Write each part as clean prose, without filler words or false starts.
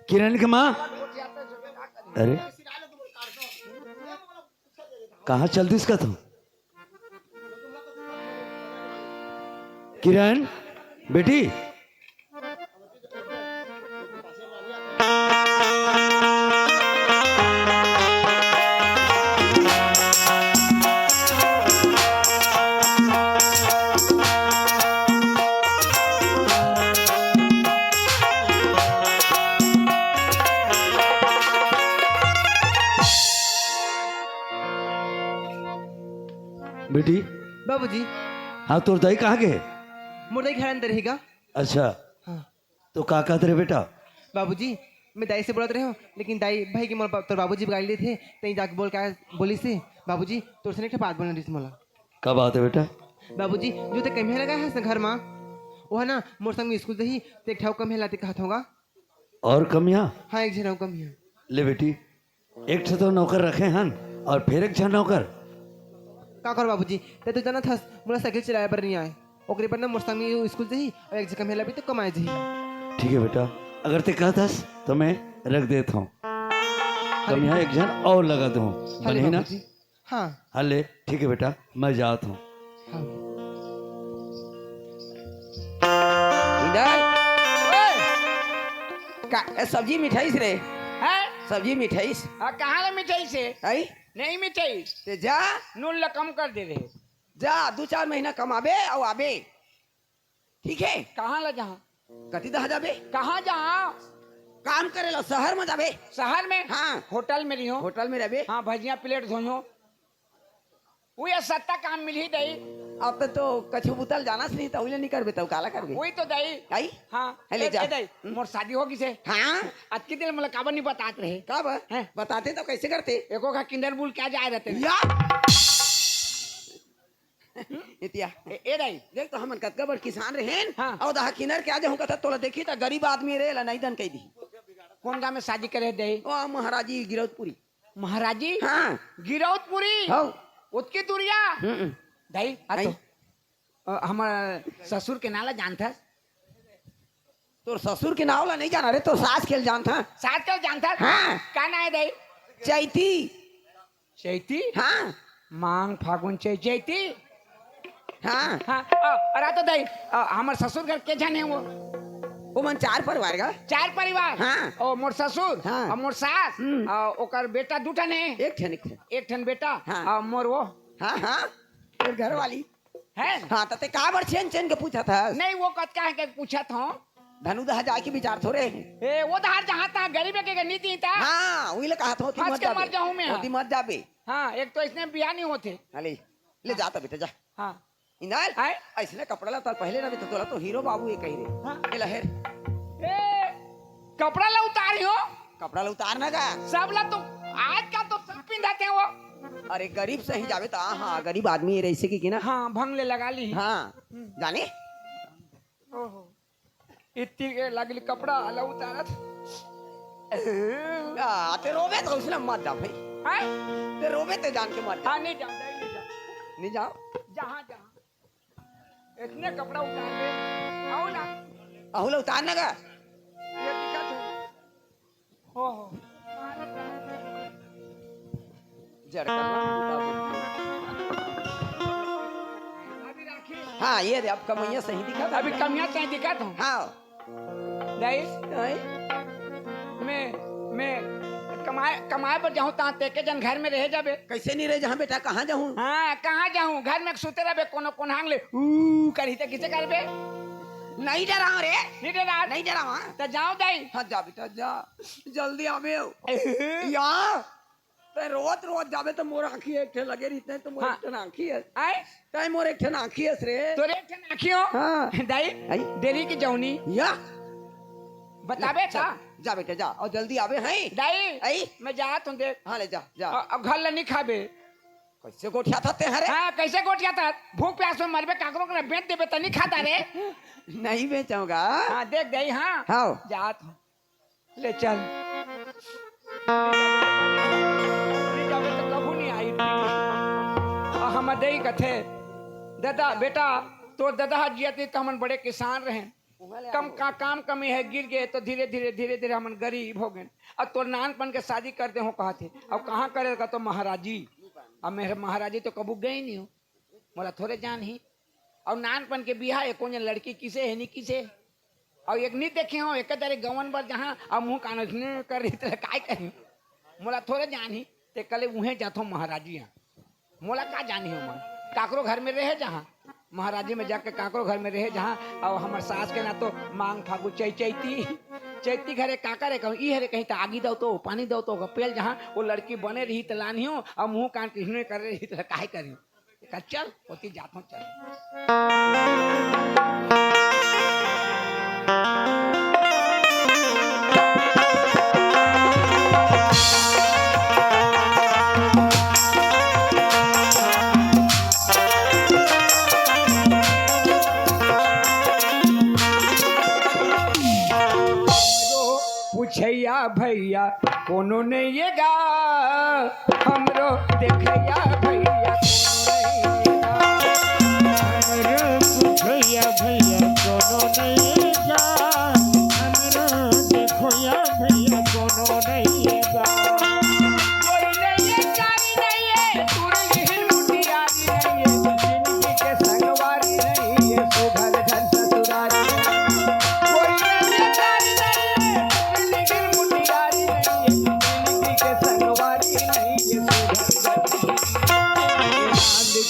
किरण की माँ, अरे कहाँ चलती इसका तुम? किरण बेटी, बेटी। बाबूजी, हाँ, तोर दाई कहाँ गए? मुर्दा घर अंदर रहेगा। अच्छा, हाँ तो का कहते रे बेटा? बाबूजी, मैं दाई से बोलत रहे हो, लेकिन दाई भाई के मोर तोर बाबूजी बिगाड़ लिए थे, तई जाके बोल का बोली से बाबूजी तोर से नहीं बात बोलने रही मोला। का बात है बेटा? बाबूजी, जो ते कम लगा है घर में, वो है ना मोर संग स्कूल से ही ते एक ठाव कम लाते कहत होगा। और कम यहाँ? हाँ, एक जन कम है। ले बेटी, एक ठे तो नौकर रखे हन और फिर एक झन नौकर। का कर बाबूजी, ते तो जाना था मोला साइकिल चलाया पर नहीं आए, ओकरे पर ना मोर संग स्कूल से ही और एक जगह मेला भी तो कमाए जी। ठीक है बेटा, अगर ते कहतस तो मैं रख देता हूँ। कम यहाँ एक जन और लगा दूँ, बनी ना? हाँ हाँ ले, ठीक है बेटा, मैं जाता हूँ। हाँ। इधर का सब्जी मिठाई से रे है सब्जी मिठाई से कहाँ ले मिठाई से? आई नहीं मिठाई, ते जा नून ला कम कर दे रहे। जा 2-4 महीना कमाबे और आबे, ठीक है? कहाँ ला जहाँ? कति दहा जाबे कहाँ जहाँ? काम करे लो, शहर में जाबे। शहर में? हाँ, होटल में रही हो। होटल में रहबे। हाँ, भजिया प्लेट धोयो। वो ये सत्ता काम मिल ही दई। अब तो कछु बुतल जाना से नहीं तो उले नहीं करबे तो काला करबे। वही तो दई। आई हाँ, है ले जा। दई मोर शादी होगी से। हाँ, आज के दिन मतलब काबर नहीं बताते रहे। कब हैं? बताते तो कैसे करते एको का किंडर बुल क्या जाए रहते हैं। या इतिया ए दई देख तो हमन कतका बड़ किसान रहेन। हाँ। और दहा किनर क्या जाऊं कथा तोला देखी त गरीब आदमी रे ला नहीं दन कह दी। कौन गाँव में शादी करे दई? ओ महाराजी गिरौदपुरी। महाराजी हाँ गिरौदपुरी हो उतकी दूरिया दई आई। हमार ससुर के नाला जानता? तोर ससुर के नाव ला नहीं जाना रे, तो सास के जानता। साथ कर जानता? हाँ। का ना है दई? चैती। चैती? हाँ मांग फागुन चैती। हाँ हाँ अरे तो दई हमार ससुर घर के जाने वो मन 4 परिवार का 4 परिवार। हाँ। और मोर ससुर हाँ। और मोर सास और ओकर बेटा 2 ठन है। एक ठन एक ठन बेटा हाँ। और मोर वो हाँ हाँ तेरे घर वाली है। हाँ तो ते का बड़ चैन चैन के पूछा था। नहीं वो कतका है के पूछा था। धनु दहा जाए के विचार थोड़े। ए वो धार जहाँ तहाँ गरीब के नीति था। हाँ वही ले कहा था होती फंस मत के मर जाऊं मैं। होती मत जाबे। हाँ, एक तो इसने बिया नहीं होते। अले ले जाता बेटा जा। हाँ इंदाल आए? ऐसने कपड़ा ला तल पहले ना भी तो तोला तो हीरो बाबू ये कही रे। हाँ। ए लहर ए कपड़ा ला उतारी हो कपड़ा ला उतारना का। सब ला तो आज का तो सब पिंधाते हैं वो। अरे गरीब से ही जावे तो हाँ गरीब आदमी है ऐसे की ना। हाँ भंग ले लगा ली। हाँ जाने ओहो इतनी के लगली कपड़ा अला उतारत। ते रोवे तो उसने मत जा भाई। हैं? ते रोवे ते जान के मत जा। हाँ नहीं जाऊँ नहीं जाऊँ नहीं जाओ जहाँ जहाँ इतने कपड़ा उतार दे। आओ ना अहुला उतारना का। ये दिक्कत है। ओहो जड़ करना अभी राखी हाँ ये रे अब कमैया सही दिखा था। अभी कमियाँ चाहे दिक्कत हो। हाँ नहीं मैं कमाए पर जाऊँ ता तेके जन घर में रह जाबे। कैसे नहीं रहे जहाँ बेटा कहाँ जाऊँ। हाँ कहाँ जाऊँ घर में सुते रहबे कोनो कोनहांग ले ऊ करी ते किसे करबे। नहीं डरा रे नहीं डरा नहीं डरा तो जाओ दाई। हाँ जा बेटा जा जल्दी आवे या ते रोज रोज जावे तो मोर आँखी एक ठे लगे रहते तो मोर हाँ। एक ठे आँखी है आए ते मोर एक ठे आँखी है रे। तोरे एक ठन आँखियों हाँ। दाई आई। देरी की जौनी या बताबे चल, का जा बेटा जा और जल्दी आवे हैं। दाई आई मैं जा तुम देख हाँ ले जा जा अब घर ला नहीं खाबे। कैसे गोठिया था ते हरे। हाँ कैसे गोटिया था भूख प्यास में मरबे काकरों को बेच देबे त नहीं खाता रे। नहीं बेचूंगा। हाँ देख दाई हाँ हाँ जात हूँ ले चल नहीं जाबे तो कभू नहीं आई। हम दई कथे दादा बेटा तो दादा जियती तो हमन बड़े किसान रहे काम कमी है, गिर गए तो धीरे धीरे हम गरीब हो गए। अब तो नानपन के शादी करते हो कहा थे, अब कहाँ करेगा तो महाराजी। अब मेरे महाराजी तो कबू गए नहीं हो, मोला थोड़े जान ही। और नानपन के बिहा है कौन लड़की किसे है नहीं किसे, और एक नहीं देखे हो एक तारे गवन बर जहाँ अब मुँह कान कर रही तो काय करी, मोला थोड़े जान ही। ते कल उहें जातो महाराजी यहाँ, मोला का जानी हो मन काकरो घर में रहे जहाँ महाराजी में जाके काकरो घर में रहे जहाँ। और हमार सास के ना तो मांग फागु चैती घरे काका रे कहूँ ई हरे कहीं तो आगी दो तो पानी दो तो पेल जहाँ वो लड़की बने रही तो लानी हो और मुँह कान कृष्ण कर रही तो काहे करी। चल होती जातो चल। पूछैया भैया कोनो नहीं ये गा, हमरो देखैया भैया भैया भैया कोनो नहीं जा, हमरो देखोया भैया कोनो नहीं जा। कोई नहीं है कारी नहीं है तुरली हिल मुटियारी नहीं है, जिंदगी के संगवारी नहीं है सुघर धन ससुरारी। कोई नहीं है कारी नहीं है तुरली हिल मुटियारी नहीं है, जिंदगी के संगवारी नहीं है सुघर धन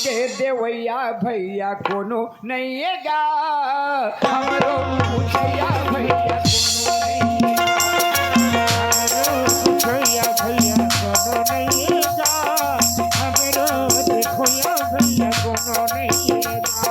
के देवैया भैया कोनो नहीं है गा, हमरो पूछैया भैया कोनो नहीं भैया भैया कोनो नहीं जा, हमरो देखोया भैया कोनो नहीं जा।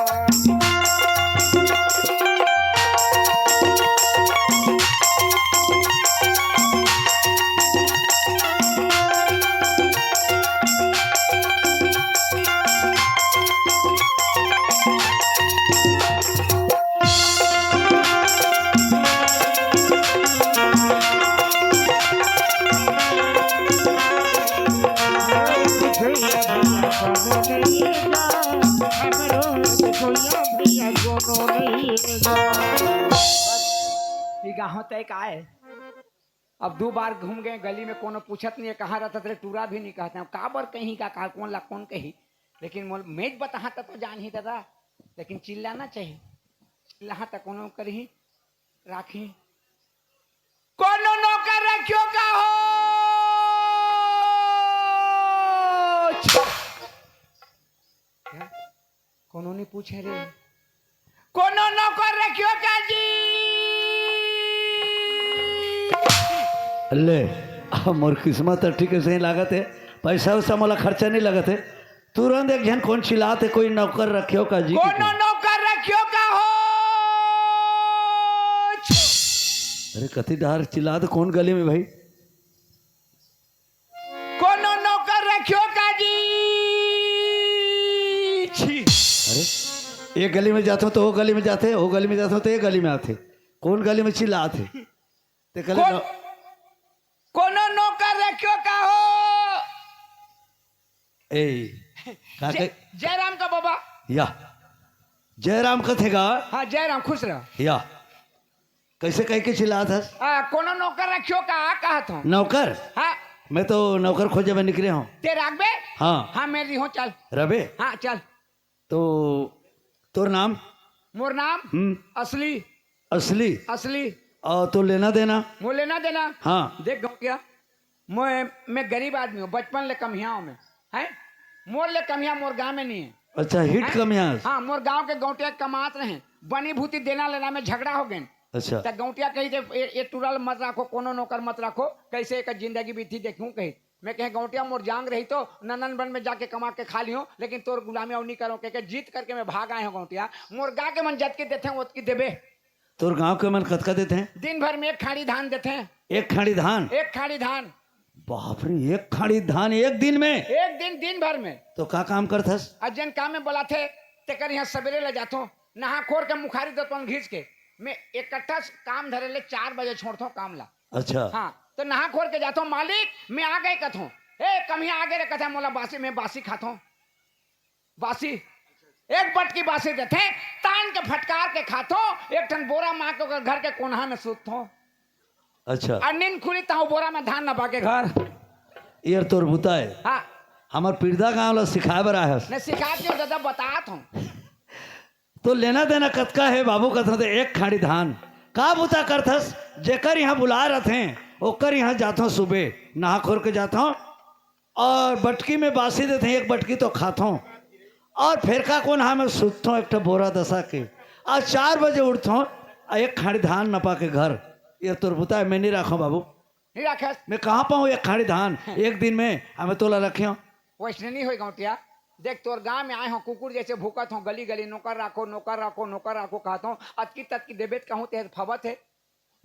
गाँव तय का है। अब 2 बार घूम गए गली में कोनो पूछत नहीं है कहाँ रहता तेरे टूरा भी नहीं कहते हैं काबर कहीं का कहा कौन ला कौन कही, लेकिन मेज बता तो जान ही दादा, लेकिन चिल्लाना चाहिए चिल्ला तक कोनो करी राखी कोनो नौकर रखियो का हो कोनो नहीं पूछे रे, कोनो नौकर रखियो का जी। ले मोर किस्मत ठीक है सही लागत है, पैसा वैसा मोला खर्चा नहीं लगत है। तुरंत एक जन कौन चिल्लात है कोई नौकर रखियो का जी, कोनो नौकर रखियो का हो। अरे कति डर चिल्लात कौन गली में भाई, कोनो नौकर रखियो का जी। अरे एक गली में जाते हो तो वो गली में जाते, वो गली में जाते हो तो ये गली में आते, कौन गली में चिल्लाते ते कल कोनो नौकर रखियो का हो। ए का जयराम का बाबा या जयराम कथेगा। हाँ जयराम खुश रह। या कैसे कह के चिल्ला था कोनो नौकर रखियो का कहा था नौकर। हाँ मैं तो नौकर खोजे में निकले हूँ। ते रागबे हाँ हाँ मेरी हो चल रबे। हाँ चल तो तोर नाम मोर नाम असली असली असली और तो लेना देना वो लेना देना। हाँ देख गौ क्या मैं गरीब आदमी हूँ, बचपन ले कमियाओं में है, मोर ले कमिया मोर गाँव में नहीं है। अच्छा हिट हैं? कम यहाँ। हाँ मोर गांव के गौटिया कमात रहे, बनी भूति देना लेना में झगड़ा हो गए। अच्छा तो गौटिया कही थे ये टूरल मत रखो, कोनो नौकर मत रखो, कैसे एक जिंदगी बीती देखूं कही। मैं कहे गौटिया मोर जांग रही तो नंदन बन में जाके कमा के खा लियो, लेकिन तोर गुलामी और नहीं करो के जीत करके मैं भाग आए हूँ गौटिया। मोर गा के मन जत के देते हैं ओत की देबे। तोर गांव के मन कतका देते हैं? दिन भर में 1 खाड़ी धान देते हैं। 1 खाड़ी धान? 1 खाड़ी धान। बाप रे 1 खाड़ी धान एक दिन में? एक दिन भर में। तो का काम करथस? अजन काम में बोला थे तेकर यहाँ सवेरे ले जाता हूँ, नहा खोर के मुखारी देता हूँ घींच के, मैं इकट्ठा काम धरे ले 4 बजे छोड़ता हूँ काम ला। अच्छा हाँ तो नहा खोर के जाता हूँ, मालिक मैं आ गए कथों ए कमिया आगे रे कथा मोला बासी, मैं बासी खाता हूँ बासी। एक बटकी बासी देते तान के फटकार के खातो एक टन बोरा मार के ओकर घर के कोनहा में सुतो अच्छा और नींद खुली ताऊ बोरा में धान नपा के घर यार तोर बुता है हाँ हमार पीड़दा गाँव ला सिखाए बर आया मैं सिखा के दादा बतात हूँ तो लेना देना कतका है बाबू कथा तो एक खाड़ी धान का बुता करथस जेकर यहाँ बुला रहे ओकर यहाँ जाता हूँ सुबह नहा खोर के जाता हूँ और बटकी में बासी देते हैं एक बटकी तो खाता हूँ और फिर का कोन हाँ मैं सुतता हूँ एक बोरा दशा के आज 4 बजे उठता हूँ एक खाड़ी धान नपा के घर ये तोर बुता है मैं नहीं रखा बाबू नहीं रखे मैं कहाँ पाऊँ एक खाड़ी धान एक दिन में हमें तोला रखे हूँ वैसे नहीं हो गौटिया देख तोर गांव में आए हो कुकुर जैसे भूकत हो गली गली नौकर राखो नौकर राखो नौकर राखो कहता हूँ अतकी तत्की देबेत कहूँ ते फबत है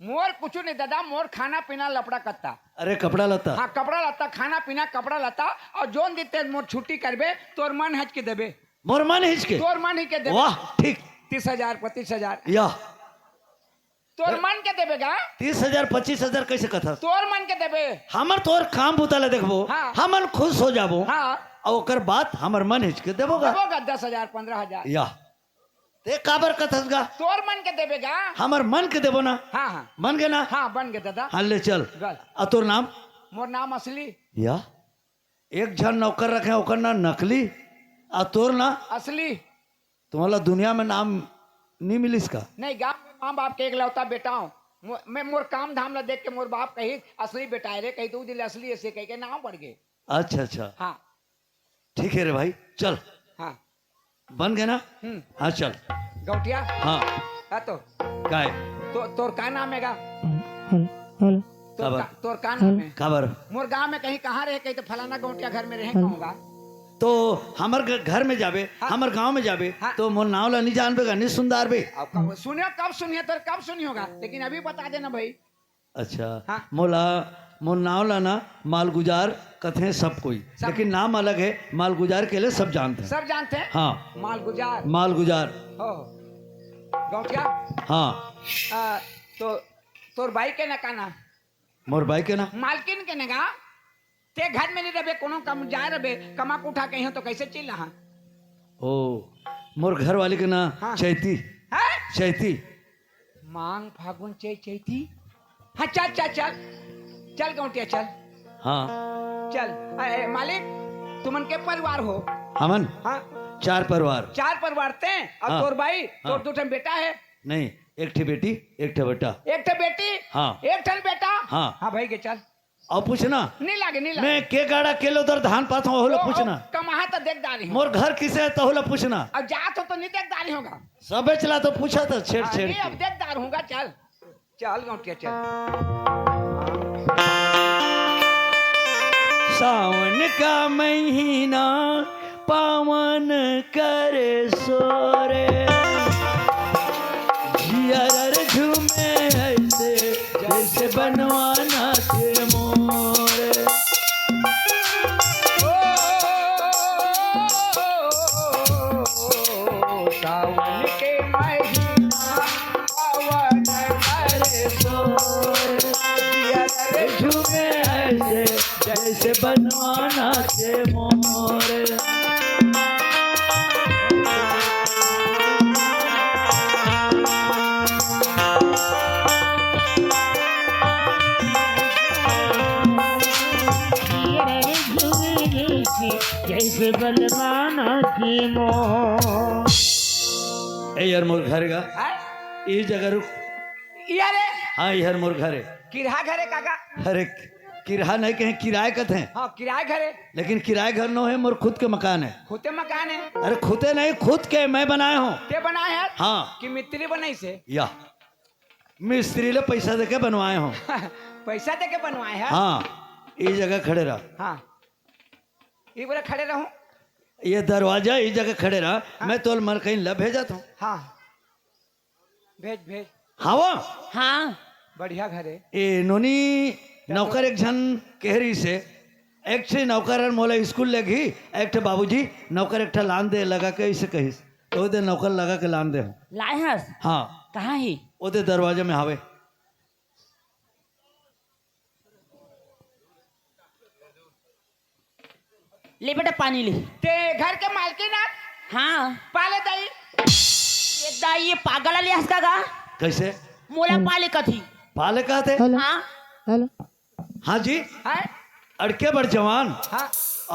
मोर कुछ नहीं दादा मोर खाना पीना लपड़ा कत्ता अरे कपड़ा लता हाँ कपड़ा लत्ता खाना पीना कपड़ा लत्ता और जोन देते मोर छुट्टी करबे तोर मन हज के देबे मोर मन हिचके तोर मन ही के देबे वाह ठीक 30,000 35,000 या तोर मन के देबेगा 30,000 25,000 कैसे कथा तोर मन के देबे हमर तोर काम बुताले देखबो हाँ। हमन खुश हो जाबो हाँ और ओकर बात हमर मन हिचके देबोगा देबोगा 10,000 15,000 या ते काबर कथसगा तोर मन के देबेगा हमर मन के देबो ना हाँ हाँ मन के ना हाँ बन गए दादा हाँ ले चल गल आ तोर नाम मोर नाम असली या एक झन नौकर रखे ओकर ना नकली आ तोर ना असली तुम्हारा दुनिया में नाम नहीं मिलिस का नहीं गाँव में माँ बाप के एक लौता बेटा हूँ मैं मोर काम धाम ला देख के मोर बाप कही असली बेटा है रे कही तू दिल असली ऐसे कह के नाम बढ़ गए अच्छा अच्छा हाँ ठीक है रे भाई चल हाँ बन गए ना हाँ चल गौटिया हाँ हाँ तो काय तोर का नाम है गा काबर तोर का नाम है काबर मोर गाँव में कहीं कहाँ रहे कहीं तो फलाना गौटिया घर में रहे कहूँगा तो हमर घर में जाबे हाँ। हमर गांव में जाबे हाँ। तो मोर नाव ला नहीं जानबेगा नहीं सुनदार बे अब कब सुनियो कब सुनिए तो कब सुनी होगा लेकिन अभी बता देना भाई अच्छा हाँ। मोर नाव ला ना मालगुजार कथे सब कोई सब। लेकिन नाम अलग है मालगुजार के लिए सब जानते हैं सब जानते हैं हाँ माल गुजार मालगुजार हो गौटिया हाँ तो तोर भाई के ना काना मोर भाई के ना मालकिन के नेगा ते घर में नहीं रहे कोनो कम जाए रहे कमा उठा के तो कैसे चिल रहा ओ मोर घर वाले के ना हाँ। चैती है चैती मांग फागुन चैती हाँ चल चल चल चल गौटिया चल हाँ चल मालिक तुमन के परिवार हो हमन हाँ 4 परिवार 4 परिवार ते और हाँ। तोर भाई हाँ। तोर 2 ठन बेटा है नहीं एक ठे बेटी एक ठे बेटा एक ठन बेटी हाँ। एक ठन बेटा हाँ। हाँ भाई के चल और पूछना नहीं लागे नहीं लागे मैं के गाड़ा केलो उधर धान पाता हूँ होला पूछना कमाहा तो देखदारी हो मोर घर किसे है तो होला पूछना अब जात हो तो नहीं देखदारी होगा सबे चला तो पूछा था छेड़ छेड़ अरे अब के देखदार होगा चल चल गौटिया चल सावन का महीना पावन करे सोरे जियर झूमे ऐसे जैसे बनवाना थे मोरे सावन के महीना पावन करे सोरे जियर झूमे ऐसे जैसे बनवाना थे मोरे जैसे बलवाना की मोह ए यार मोर घर का हैं? ये जगह रुक ये रे हाँ यार मोर घरे किराया घरे काका अरे किराया नहीं कहीं किराए का थे हाँ किराए घरे लेकिन किराए घर नो है मोर खुद के मकान है खुदे मकान है अरे खुदे नहीं खुद के मैं बनाए हूँ ते बनाए है हाँ कि मिस्त्री बनाई से या मिस्त्री ले पैसा देके बनवाए हूँ पैसा दे के बनवाए है हाँ ये जगह खड़े रहा हाँ ये बोले खड़े रहूं ये दरवाजा इस जगह खड़े रहा मैं तो मर कहीं ला भेजा था हाँ भेज भेज हाँ वो हाँ बढ़िया घर है ए नोनी नौकर एक जन केहरी से एक छे नौकर मोला स्कूल लगी एक ठे बाबूजी नौकर एक ठे लान दे लगा के इसे कहिस तो दे नौकर लगा के लान दे लाए हस हाँ कहाँ ही ओदे दरवाजे में हावे ले बेटा पानी ले ते घर के मालकिन आप हाँ पाले दाई ये दाई ये पागल आली हंस का कैसे मोला पाले कथी पाले कहते हाँ हाँ जी है अड़के बड़ जवान हाँ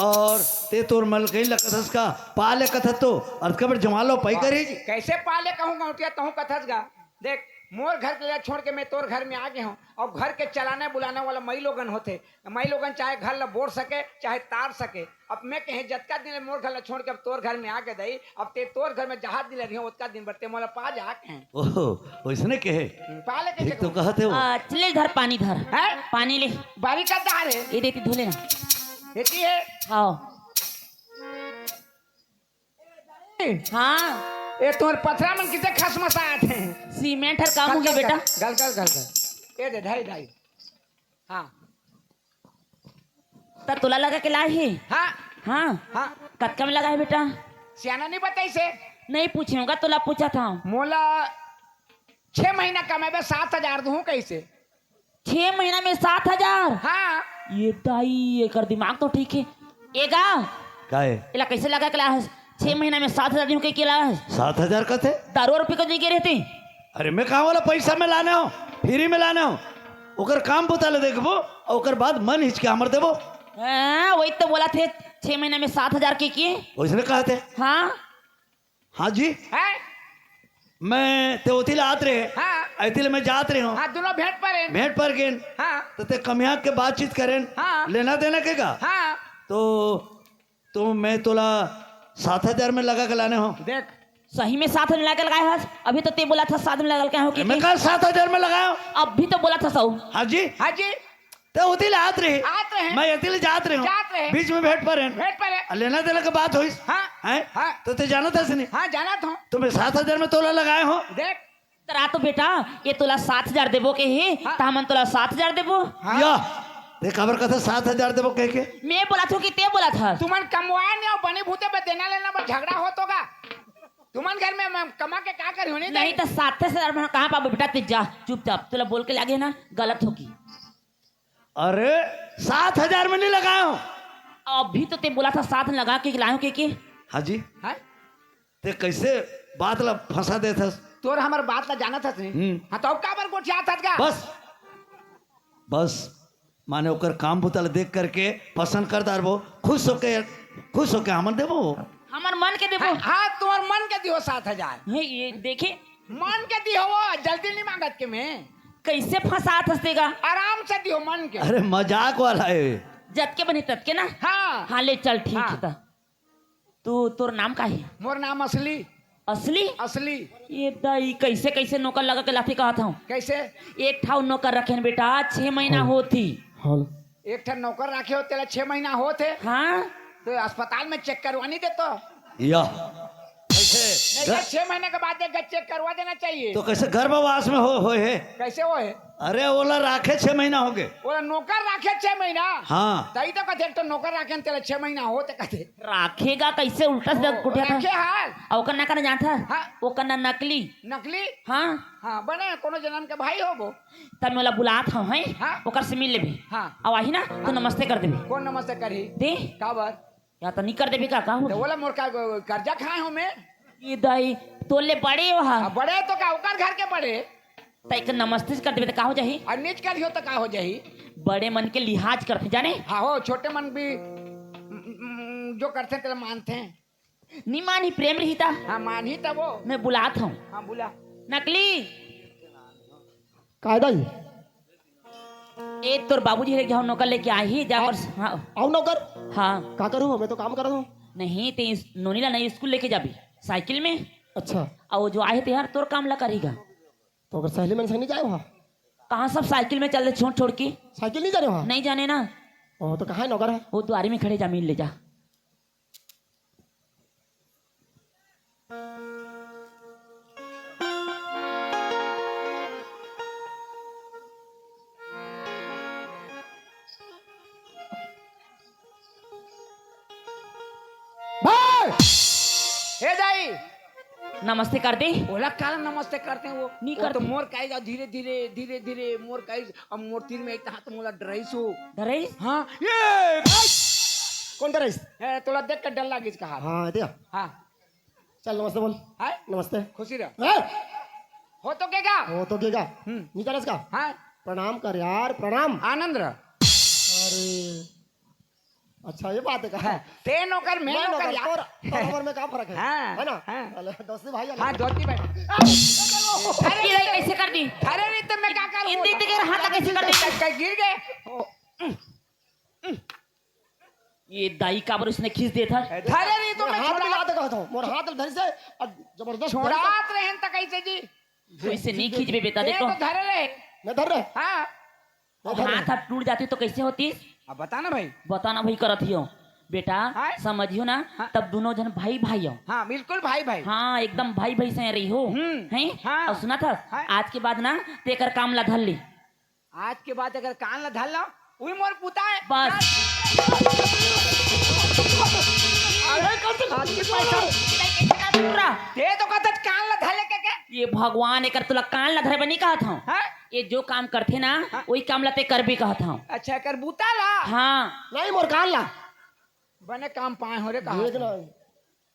और ते तोर मल गई लकथस का पाले कथत तो अड़के बड़ जवान लो पई करी जी कैसे पाले कहूँगा उठिया कहूँ कथस गा देख मोर घर के लिए छोड़ के मैं तोर घर में आ गया हूँ और घर के चलाने बुलाने वाला मई लोगन होते मई लोगन चाहे घर ला बोर सके चाहे तार सके अब मैं कहे जतका दिन मोर घर ला छोड़ के अब तोर घर में आके दई अब ते तोर घर में जहाज दिले रही उतका दिन भर ते मोला पा जा के हैं ओहो वैसने कहे पाले कैसे ठीक तो कहते हो चले घर पानी धर है पानी ले बारी का दार है ये देती धो लेना देती है हाँ हाँ ये तोर पथरा मन किसे खसमसात हैं सीमेंट हर काम हो गया बेटा गल गल गल गल ये दे ढाई ढाई हाँ तो तुला लगा के लाई है हाँ हाँ हाँ कत्का में लगा है बेटा सियाना नहीं बताई से नहीं पूछूंगा तुला पूछा था मोला 6 महीना कमाबे 7,000 दूं कैसे 6 महीना में 7,000 हाँ ये दाई ये कर दिमाग तो ठीक है एगा काहे इला कैसे लगा के ला है 6 महीना में 7,000 दिन के ला है 7,000 का थे दारू रुपये को नहीं के रहते अरे मैं कहाँ वाला पैसा में लाने हो फ्री में लाने हो ओकर काम बता ले देखबो और ओकर बाद मन हिचके हमर देबो वही तो बोला थे 6 महीना में 7,000 के किए वैसने कहते हाँ हाँ जी है मैं ते ओतिल आत रहे हाँ ऐतिल मैं जात रहे हूँ हाँ दोनों भेंट पर हैं भेंट पर गेन हाँ तो ते कमिया के बातचीत करें हाँ। लेना देना के का हाँ तो मैं तोला 7,000 में लगा के लाने हो देख सही में 7,000 लगा के लगाए हस अभी तो ते बोला था 7 में लगा के हो मैं कहा 7,000 में लगाया अभी तो बोला था 100 हाँ जी हाँ जी तो उतिल आत रहे आत रहे। मैं ऐतिल जात रहे जात रहे। हूँ बीच में भेंट पर है भेंट पर है लेना देना के बात हुई हाँ हैं हाँ तो ते जाना था नहीं हाँ जाना था तो मैं 7,000 में तोला लगाए हो देख तरा तो बेटा ये तोला 7,000 देबो के ही हाँ। तो हमन तोला 7,000 देबो हाँ। या ते खबर कथा 7,000 देबो कह के मैं बोला था कि ते बोला था तुमन कमवाए नहीं और बनी भूते पे देना लेना पर झगड़ा हो तो का तुमन घर में मैं कमा के क्या करी होनी नहीं तो 7,000 में कहाँ पाबो बेटा ते जा चुपचाप तोला बोल के लागे ना गलत होगी अरे 7,000 में नहीं लगाया हूँ अभी तो ते बोला था 7 लगा के लायो के हाँ जी है ते कैसे बात ला फंसा दे था तोर हमार बात ला जाना था नहीं हाँ तो अब का बार गोठिया था का बस बस माने ओकर काम बुतल देख करके पसंद कर दार वो खुश होके हमन देबो हमार मन के देबो हाँ तोर मन के दियो 7,000 ये देखे मन के दियो वो जल्दी नहीं मांगत के मैं कैसे फंसा देगा आराम से दियो मन के अरे मजाक वाला है जत के बनी तत के ना हाँ हाँ ले चल ठीक हाँ। है ता। तू तोर नाम का है मोर नाम असली असली असली ये दाई कैसे कैसे नौकर लगा के लाती कहा था कैसे एक ठाव नौकर रखे न बेटा 6 महीना होती एक ठन नौकर रखे हो तेरा 6 महीना होते हाँ तो अस्पताल में चेक करवानी देतो या कैसे नहीं 6 महीने के बाद एक चेक करवा देना चाहिए तो कैसे गर्भवास में हो है कैसे वो है अरे ओला राखे 6 महीना हो गए बोला नौकर रखे 6 महीना हाँ तई तो कहते तो नौकर रखे न तेरा 6 महीना होते कहते राखेगा कैसे उल्टा से उठा था रखे हाल और करना करना जानता हाँ। वो करना नकली नकली हाँ हाँ बने कोनो जन्म के भाई हो वो तब मैं बुलात हूँ है हाँ। ओकर से मिल लेबी हाँ अब आही ना तो नमस्ते कर देबी कौन नमस्ते करी दे का बार या तो नहीं कर देबी का तो बोला मोर का कर्जा खाए हो मैं ये दाई तोले बड़े वहाँ अब बड़े तो का ओकर घर के बड़े तक नमस्ते से कर देबे तो का हो जाही और नीच करियो तो का हो जाही बड़े मन के लिहाज करते जाने हाँ हो छोटे मन भी जो करते तेरा मानते हैं नहीं मानी प्रेम रहीता हाँ मान ही तब वो मैं बुलात हूँ हाँ बोला नकली कायदा ए तोर बाबूजी रे घर नौकर लेके आई ही जा पर हाँ आओ नौकर हाँ का करूँ मैं तो काम कर रहा हूँ नहीं ते नोनी ला नहीं स्कूल लेके जाबी साइकिल में अच्छा और वो जो आए थे यार तोर काम ला करेगा तो अगर सहेली में संग नहीं जाए वहाँ कहाँ सब साइकिल में चल रहे छोड़ छोड़ के साइकिल नहीं जा रहे वहाँ नहीं जाने ना ओ तो कहाँ है नौकर है वो द्वारी में खड़े जा मिल ले जा भाई हे दाई नमस्ते कर दे बोला काला नमस्ते करते हैं वो नहीं वो करते। तो मोर कहेगा धीरे धीरे धीरे धीरे मोर कहे अब मोर तीर में एक हाथ मोला ड्राइस हो डरे हाँ ये कौन तरह ए, तोला देख कर डर लागिस कहा हाँ दिया हाँ चल नमस्ते बोल। हाय नमस्ते। खुशी रह ए, हो तो क्या वो तो देगा नीचा रस का हाँ प्रणाम कर यार, प्रणाम। आनंद रह अरे अच्छा ये बात है का। ते नौकर मैं नौकर यार और उम्र में क्या फर्क है? हाँ, है ना? हाँ। अरे दोस्ती भाई हाँ धोती बैठ ये रही, कैसे कर दी? अरे नहीं तो मैं क्या करूँ इन देख के हाथ कैसे कर दी? गिर गए ये दाई का पर उसने खींच दिया था। धरे नहीं तो मैं हाथ छोड़ा मिलाते कहता हूँ, मोर हाथ धर से और जबरदस्त छोड़ात रहें तक कैसे जी तो इसे नहीं खींच बे बेटा, ये देखो तो धरे रहे न धर रहे। हाँ अब हाथ हाथ टूट जाती तो कैसे होती? अब बता ना भाई बताना भाई करत हियो बेटा, हाँ? समझियो ना, तब दोनों जन भाई भाई हो। हाँ बिल्कुल भाई भाई हाँ एकदम भाई भाई से रही हो हैं? हाँ। और सुना था हाँ। आज के बाद ना तेकर काम ला धर ली आज के बाद अगर कान ला धल लो वही मोर पुता है बस। ते तो कहता कान ला धले के ये भगवान एकर तुला कान ला धरे बनी कहा था। हाँ ये जो काम करते ना वही काम ला ते कर भी कहा था। अच्छा कर बूता ला हाँ नहीं मोर कान ला बने काम पाए हो रे कहा देख ना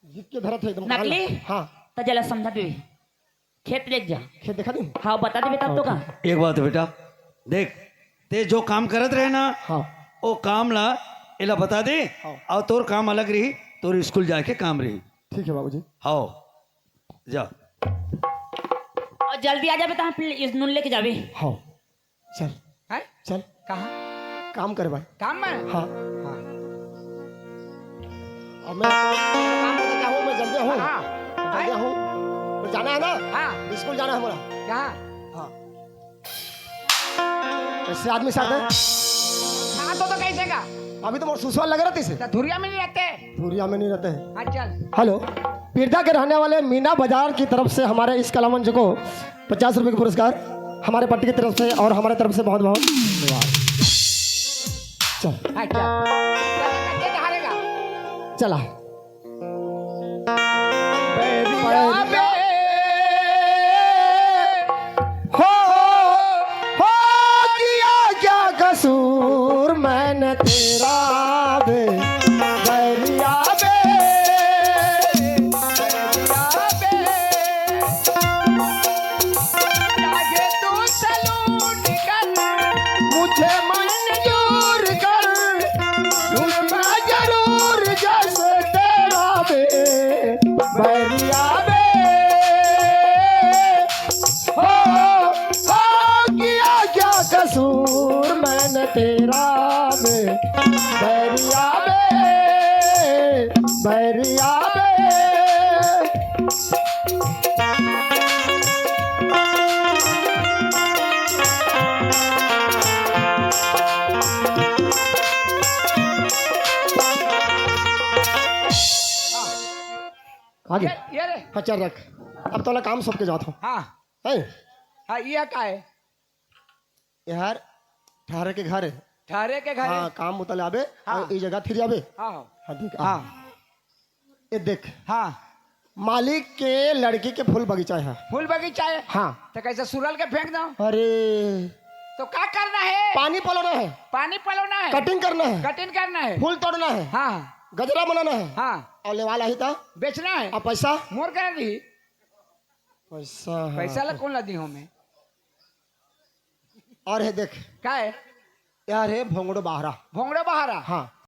जित के धरत है एकदम कान ला। नकली? हाँ तो जला समझा दे खेत देख जा। खेत दिखा दी। हाँ बता दे बेटा अब तो का एक बात है बेटा, देख ते जो काम करत रहे ना हाँ वो काम ला इला बता दे। और तोर काम अलग रही, तोर स्कूल जाके काम रही। ठीक है बाबूजी। हाँ जा। और जल्दी आ जा बेटा, इस नून लेके जाबे। हाँ चल है चल कहा काम कर भाई। काम में हाँ हाँ और मैं काम करके क्या हूँ, मैं जल्दी हूँ हाँ जल्दी हूँ। तो जाना है ना हाँ स्कूल जाना है हमारा। कहा हाँ ऐसे आदमी साथ है। हाँ तो कैसे का अभी तो मोर सुसवा लग रहा था इसे। तो धुरिया में नहीं रहते धुरिया में नहीं रहते हैं। हाँ चल हेलो, पीरदा के रहने वाले मीना बाजार की तरफ से हमारे इस कलामंच को 50 रुपए का पुरस्कार हमारे पट्टी की तरफ से और हमारे तरफ से बहुत बहुत धन्यवाद। चल हाँ चल कैसे हारेगा चला हो किया क्या कसूर मैंने तेरा बे बैरिया बे आगे तू सलूट कर मुझे मंजूर कर मैं जरूर जैसे तेरा बे बैरिया बे हो किया क्या कसूर मैंने तेरा बे बैरिया बे बैरिया बे। आगे ये रे हाँ चल रख। अब तो काम सबके जाता हूँ हाँ है हाँ ये का है यार ठहरे के घर है। ठहरे के घर हाँ काम उतल आबे हाँ। और ये जगह फिर आबे। हाँ हाँ देख हाँ ये देख हाँ मालिक के लड़की के फूल बगीचा है। फूल बगीचा है हाँ तो कैसे सुरल के फेंक दो अरे तो क्या करना है पानी पलोना है, पानी पलोना है कटिंग करना है, कटिंग करना है फूल तोड़ना है, हाँ गजरा बनाना है हाँ और लेवाला ही था। बेचना है और पैसा मोर कर दी पैसा हाँ। पैसा ला कौन ला दी हो मैं और है देख का है यार है भोंगड़ो बाहरा। भोंगड़ा बहारा हाँ